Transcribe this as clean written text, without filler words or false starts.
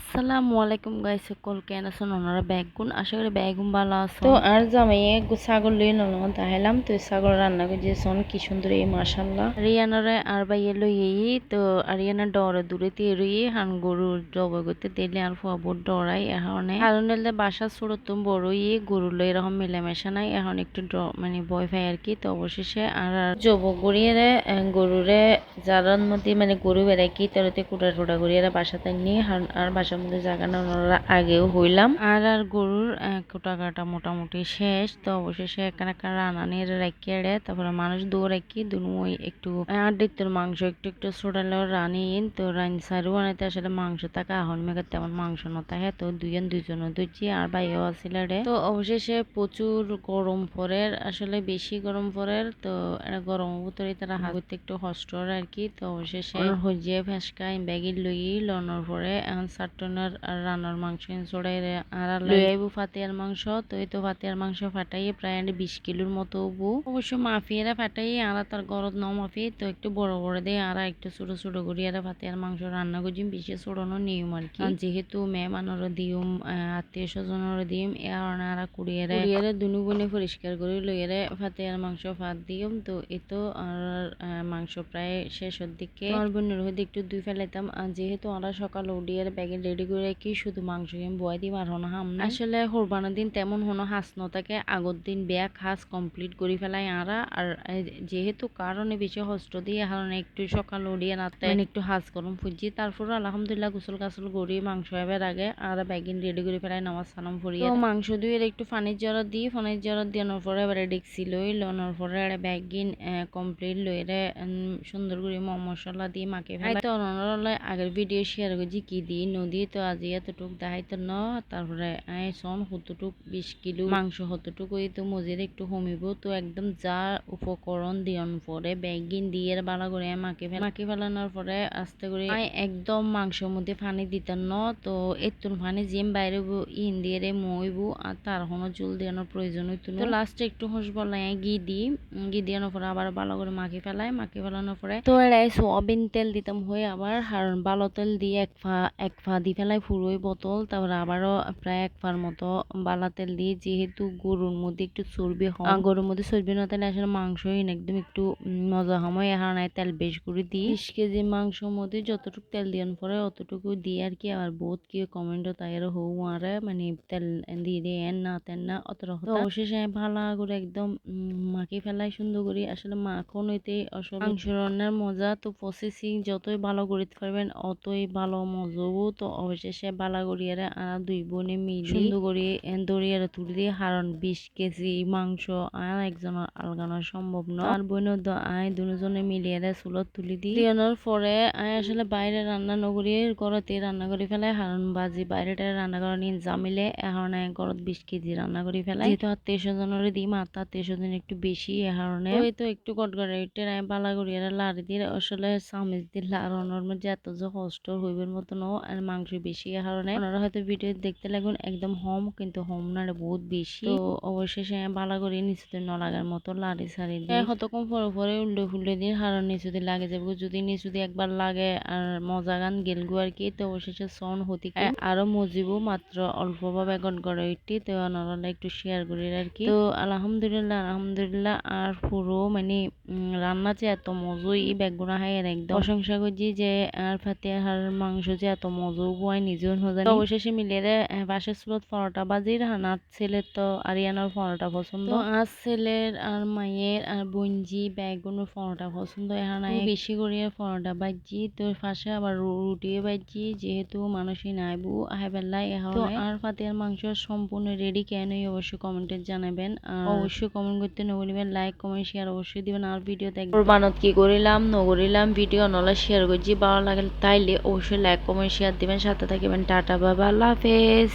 আসসালামু আলাইকুম গাইস, সকল কেন আছেন ওনারা? ব্যাগুন আশা করি ব্যাগুন ভালো আছে। তো আর জামাইয়ে ছাগল লই নলম তাহলাম তো ছাগল রান্না করে সন কি সুন্দর এই মাশাআল্লাহ রিয়ানারে আর বাইয়ে লই তো আরিয়ানা ডরে দূরে তেরুই হান গরু জবাই করতে দিলে আর ফুয়াবুর ডরাই এখন কারণ এলে বাসা ছোট তো বড়ই গরু লই এরকম মেলামেশা নাই এখন একটু মানে ভয় পাই আর কি। তো অবশেষে আর জব গড়িয়ে গরুরে যারার মধ্যে মানে গরু বেড়াই কি তারতে কুটা টুটা গড়িয়ে বাসাতে নিয়ে আর বাসার মধ্যে জায়গা নেওয়ার আগেও হইলাম আর গরুর কোটা কাটা মোটামুটি শেষ। তো অবশেষে এখানে রানানির রাখি রে তারপরে মানুষ দৌড় রাখি দুই একটু আড্ডির মাংস একটু একটু ছোটালেও রানিন তো রান সারু আনাইতে আসলে মাংস থাকা আহন মেঘে তেমন মাংস নথাকে তো দুইজন দুইছি আর বাইও আছিল রে। তো অবশেষে প্রচুর গরম পরে আসলে বেশি গরম পরে তো এটা গরম ভিতরে তারা হাগতে একটু কষ্ট আর কি। তো অবশেষে হজিয়ে ফেসকাই ব্যাগি লই লনের পরে এখন সাটনের রান্নার মাংস চড়াই আর লই আইবো ফাতিয়ার মাংস। তো এই তো ফাতিয়ার মাংস ফাটাইয়ে প্রায় 20 কিলোর মতো হবো। অবশ্য মাফিয়ারা ফাটাই আর তার গরদ ন মাফি তো একটু বড় বড় দিয়ে আর একটু ছোট ছোট করি আর ফাতিয়ার মাংস রান্না করছি বেশি ছোড়ানো নিয়ম আর কি। যেহেতু মেহমানের দিম আত্মীয় স্বজনের দিম এ কারণে আর কুড়িয়ে দুনু বনে পরিষ্কার করে লইয়ারে ফাতিয়ার মাংস ফাত দিম। তো এই তো আর মাংস প্রায় শেষের দিকে আমার বোনের হইতে একটু দুই ফেলাইতাম যেহেতু আমরা সকালে উঠিয়ে ব্যাগে রেডি করে রাখি শুধু মাংস বয় দিই আর হনো হাম না। আসলে কোরবানের দিন তেমন হনো হাস নথাকে আগর দিন ব্যাগ হাস কমপ্লিট করে ফেলাই আরা আর যেহেতু কারণে বেশি কষ্ট দিয়ে কারণে একটু সকাল উঠিয়ে নাতে একটু হাস গরম ফুজি তারপর আলহামদুলিল্লাহ গোসল কাসল করি মাংস এবার আগে আর ব্যাগিন রেডি করে ফেলাই নামাজ সালাম ফুরিয়ে মাংস দিয়ে একটু পানির জড়া দিই পানির জড়া দেওয়ার পরে এবারে ডেক্সি লই লওয়ার পরে ব্যাগিন কমপ্লিট লইরে সুন্দর করে মশলা দিয়ে মাকে ফেলাই। তো আগের ভিডিও শেয়ার করছি কি দিই নদী তো আজি এতটুক দেখাইতো ন তারপরে সন কতটুক 20 কিলো মাংস কতটুকু তো মজির একটু কমিব। তো একদম যা উপকরণ দিয়ন পরে ব্যাগিন দিয়ে বালা করে মাকে ফেলানোর পরে আস্তে করে একদম মাংসের মধ্যে পানি দিতেন ন। তো এতুন পানি জিম বাইরে ইন দিয়ে মইবু আর তার কোনো জল দেওয়ানোর প্রয়োজন হইতো না। তো লাস্টে একটু হস বলাই ঘি দেওয়ানোর পরে আবার ভালো করে মাকে ফেলানোর পরে তো এরাই সোয়াবিন তেল দিতাম হয়ে আবার আর ভালো তেল দিয়ে এক ফা দি ফেলাই ফুরোই বোতল তারপরে আবারও প্রায় এক ফার মতো বালা তেল দিয়ে যেহেতু গরুর মধ্যে একটু চর্বি হয় গরুর মধ্যে চর্বি না তাহলে আসলে মাংসই একদম একটু মজা সময় এখন তেল বেশ করে দিই 20 কেজি মাংসের মধ্যে যতটুকু তেল দিয়ার পরে অতটুকু দিয়ে আর কি। আর বহুত কি কমেন্টও তাই হৌ আরে মানে তেল দিয়ে এন না তেন না অত রকম অবশেষে ভালো করে একদম মাখি ফেলাই সুন্দর করে আসলে মাখন হইতে আসলে মাংস রান্নার মজা। তো প্রসেসিং যতই ভালো করতে পারবেন অতই ভালো মজাবো। তো অবশেষে বালা গড়িয়ারে আর দুই বোনে মিলি সুন্দর করে দড়িয়ারে তুলে দিয়ে কারণ 20 কেজি মাংস আর একজনের আলগানো সম্ভব নয়। আর বোন দুজনে মিলিয়ে চুলত তুলি দিয়ানোর পরে আসলে বাইরে রান্না নগরিয়ে ঘরতে রান্না করে ফেলে কারণ বাজি বাইরেটা রান্না করা নিয়ে জামিলে এখন ঘরত 20 কেজি রান্না করে ফেলে যেহেতু আত্মীয় স্বজনের দিই মাত্র আত্মীয় স্বজন একটু বেশি এ কারণে ওই তো একটু কটকটে বালা করিয়া লাড়ি দিয়ে আসলে চামিচ দিয়ে লাড়ানোর মধ্যে এত যে কষ্ট হইবের মতো ন আর মাংস বেশি এ কারণে ওনারা হয়তো ভিডিও দেখতে লাগুন একদম হোম কিন্তু হোম না বহুত বেশি। তো অবশেষে বালা করে নিচুতে ন লাগার মতো লাড়ি সারি দিয়ে কতক্ষণ পরে উল্লে দিয়ে কারণ নিচুতে লাগে যাবে যদি নিচুতে একবার লাগে আর মজা গান গেলগু আর কি। তো অবশেষে সন হতি আরো মজিবো মাত্র অল্প ভাবে এখন করে উঠি তো ওনারা একটু শেয়ার করি আর কি। তো আলহামদুলিল্লাহ আর পুরো মানে রান্না যে এত মজুই বেগুনা হাই একদম প্রশংসা করছি যে আর ফাতিয়ার মাংস যে এত মজু বয় নিজেও জানি। অবশেষে মিলিয়ে পাশের স্লোত পরোটা বাজির হানার ছেলের তো আরিয়ানার পরোটা পছন্দ আর ছেলের আর মায়ের আর বঞ্জি বেগুনের পরোটা পছন্দ এখানে বেশি করে পরোটা বাজি তো পাশে আবার রুটিও বাজি যেহেতু মানুষই নাইবু আহেবেলাই এখন আর ফাতিয়ার মাংস সম্পূর্ণ রেডি কেন অবশ্যই কমেন্টে জানাবেন আর অবশ্যই কমেন্ট করতে না বলবেন লাইক কমেন্ট শেয়ার অবশ্যই দিবেন। আর ভিডিও দেখবেন বানত কি করিলাম নগরিলাম ভিডিও নলা শেয়ার করছি ভালো লাগে তাইলে অবশ্যই লাইক কমেন্ট শেয়ার দিবেন সাথে থাকবেন টাটা বাবা আল্লাহ হাফেজ।